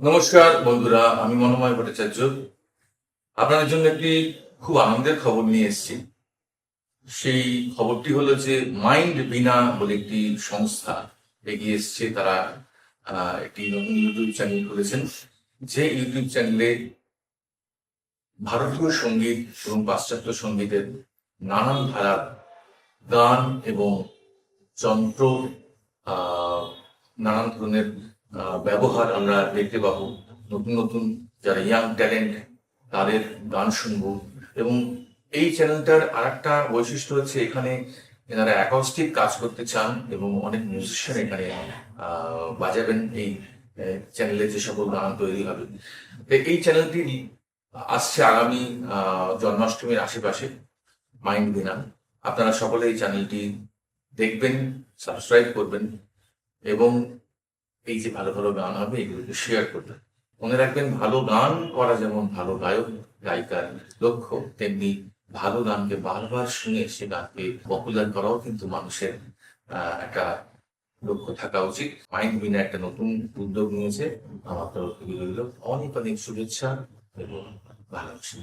নমস্কার বন্ধুরা, আমি মনোময় ভট্টাচার্য। আপনাদের জন্য একটি খুব আনন্দের খবর নিয়ে এসেছি। সেই খবরটি হলো যে মাইন্ড বিনা বলে একটি সংস্থা এগিয়ে এসছে। তারা একটি নতুন ইউটিউব চ্যানেল খুলেছেন, যে ইউটিউব চ্যানেলে ভারতীয় সঙ্গীত এবং পাশ্চাত্য সঙ্গীতের নানান ধারার গান এবং যন্ত্র, আহ, নানান ধরনের ব্যবহার আমরা দেখতে পাবো। নতুন নতুন যারা ইয়াং ট্যালেন্ট তাদের গান শুনবো। এবং এই চ্যানেলটার আরেকটা বৈশিষ্ট্য হচ্ছে এখানে এনারা অ্যাকস্টিক কাজ করতে চান এবং অনেক মিউজিশিয়ান এখানে বাজাবেন এই চ্যানেলে যে সকল গান তৈরি হবে। তো এই চ্যানেলটি আসছে আগামী জন্মাষ্টমীর আশেপাশে, মাইন্ড বিনা। আপনারা সকলে এই চ্যানেলটি দেখবেন, সাবস্ক্রাইব করবেন এবং এই যে ভালো ভালো গান হবে এগুলোকে শেয়ার করবেন। মনে রাখবেন, ভালো গান করা যেমন ভালো গায়ক গায়িকার লক্ষ্য, তেমনি ভালো গানকে বারবার শুনে সে গানকে পপুলার করাও কিন্তু মানুষের একটা লক্ষ্য থাকা উচিত। মাইন্ড বিনা একটা নতুন উদ্যোগ নিয়েছে। আমার তরফ থেকে রইল অনেক অনেক শুভেচ্ছা এবং ভালোবাসা।